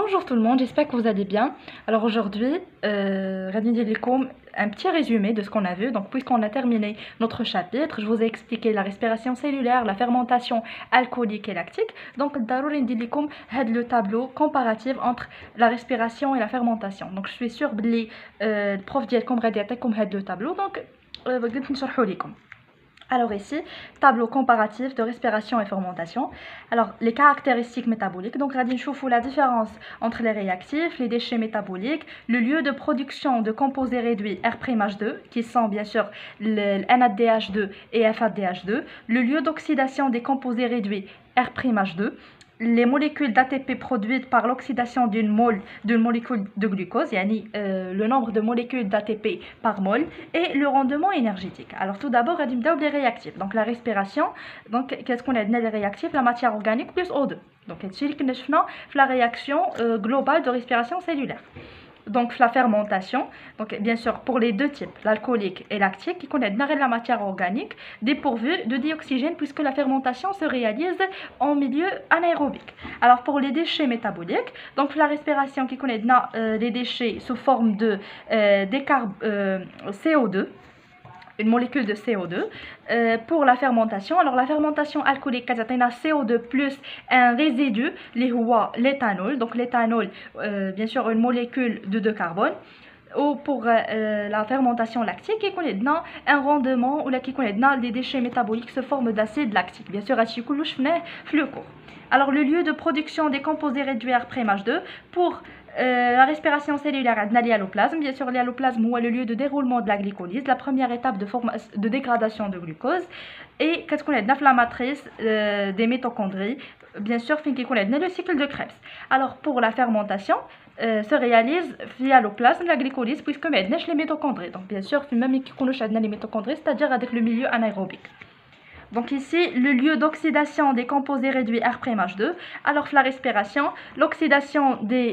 Bonjour tout le monde, j'espère que vous allez bien. Alors aujourd'hui, غادي ندير لكم un petit résumé de ce qu'on a vu. Donc puisqu'on a terminé notre chapitre, je vous ai expliqué la respiration cellulaire, la fermentation alcoolique et lactique. Donc ضروري ندير لكم le tableau comparatif entre la respiration et la fermentation. Donc je suis sûre que le prof ديالكم غادي يعطيكم le tableau. Donc قلت نشرحه لكم. Alors ici, tableau comparatif de respiration et fermentation. Alors les caractéristiques métaboliques. Donc radin choufou la différence entre les réactifs, les déchets métaboliques, le lieu de production de composés réduits R'(H2 qui sont bien sûr le NADH2 et FADH2, le lieu d'oxydation des composés réduits R'(H2, les molécules d'ATP produites par l'oxydation d'une molécule de glucose, le nombre de molécules d'ATP par mol, et le rendement énergétique. Alors tout d'abord, on va les réactifs. Donc la respiration, donc qu'est-ce qu'on a les réactifs? La matière organique plus O2. Donc c'est la réaction globale de respiration cellulaire. Donc la fermentation, donc bien sûr pour les deux types, l'alcoolique et lactique, qui connaît la matière organique dépourvue de dioxygène puisque la fermentation se réalise en milieu anaérobique. Alors pour les déchets métaboliques, donc la respiration qui connaît les déchets sous forme de CO2, une molécule de CO2 pour la fermentation. Alors la fermentation alcoolique كتعطينا CO2 plus un résidu اللي هو l'éthanol. Donc l'éthanol bien sûr une molécule de 2 carbone. Ou pour la fermentation lactique qui connaît un rendement ou là qui connaît les déchets métaboliques sous forme d'acide lactique. Bien sûr هادشي كله شفناه في le cours. Alors le lieu de production des composés réduits R'(H2 pour la respiration cellulaire, l'hyaloplasme. Bien sûr, l'hyaloplasme est le lieu de déroulement de la glycolyse, la première étape de dégradation de glucose. Et qu'est-ce qu'on a la matrice des mitochondries. Bien sûr, le cycle de Krebs. Alors, pour la fermentation, se réalise via l'hyaloplasme, la glycolyse, puisque nous avons les mitochondries. Donc, bien sûr, même si nous avons les mitochondries, c'est-à-dire avec le milieu anaérobique. Donc ici, le lieu d'oxydation des composés réduits R'(H2. Alors la respiration, l'oxydation des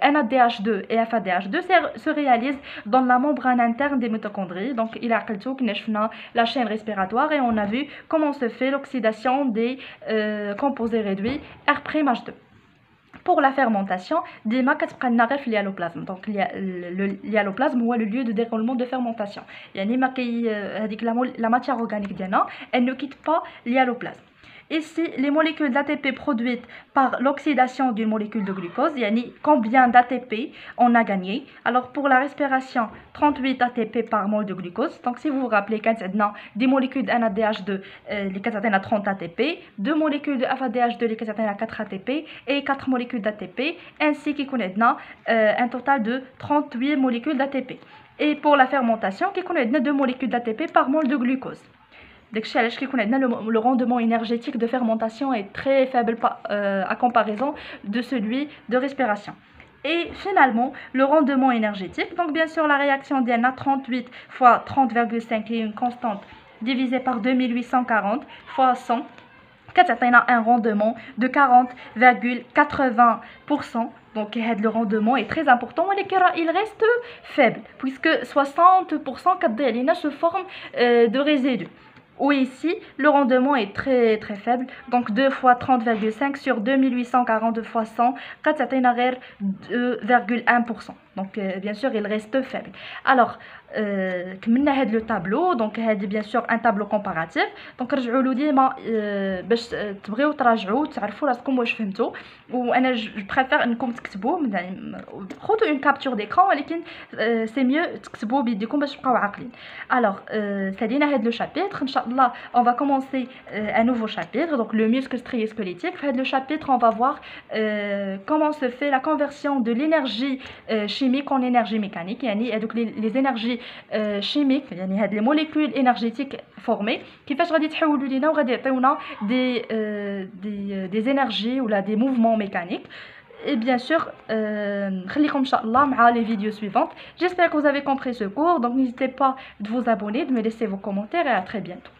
NADH2 et FADH2 se réalise dans la membrane interne des mitochondries. Donc il a la chaîne respiratoire et on a vu comment se fait l'oxydation des composés réduits R'(H2. Pour la fermentation, ديما كتبقى لنا غير في اليالوبلازم. Donc اليالوبلازم هو le lieu de déroulement de fermentation. يعني ما كي هذيك la matière organique ديالنا elle ne quitte pas l'hyaloplasme. Ici, les molécules d'ATP produites par l'oxydation d'une molécule de glucose, combien d'ATP on a gagné. Alors pour la respiration, 38 ATP par mol de glucose. Donc si vous vous rappelez, quand on a des molécules de NADH2, les 30 ATP, 2 molécules de FADH2, les 4 ATP, et 4 molécules d'ATP, ainsi qu'on connaît un total de 38 molécules d'ATP. Et pour la fermentation, qui connaît 2 molécules d'ATP par mol de glucose. Le rendement énergétique de fermentation est très faible à comparaison de celui de respiration. Et finalement, le rendement énergétique, donc bien sûr la réaction d'INA 38 fois 30,5 qui est une constante divisée par 2840 fois 100, on a un rendement de 40,80%. Donc le rendement est très important, mais il reste faible puisque 60% se forme de résidus. Ou ici, le rendement est très très faible, donc 2 fois 30,5 sur 2842 fois 100, 2,1%. Donc bien sûr, il reste faible. Alors, le tableau, donc bien sûr un tableau comparatif. Donc رجعوا له ديما باش تبغيو تراجعوا تعرفوا راسكم واش فهمتوا. وانا je préfère انكم تكتبوه يعني خذوا une capture d'écran ولكن c'est mieux تكتبوه بيديكم باش تبقاو عاقلين. Alors سالينا هذا le chapitre. Inch'Allah, on va commencer un nouveau chapitre, donc le muscle strié squelettique. Dans le chapitre, on va voir comment se fait la conversion de l'énergie chimique en énergie mécanique. Donc les énergies chimiques, les molécules énergétiques formées, qui fait des énergies ou là, des mouvements mécaniques. Et bien sûr, les vidéos suivantes. J'espère que vous avez compris ce cours. Donc n'hésitez pas de vous abonner, de me laisser vos commentaires et à très bientôt.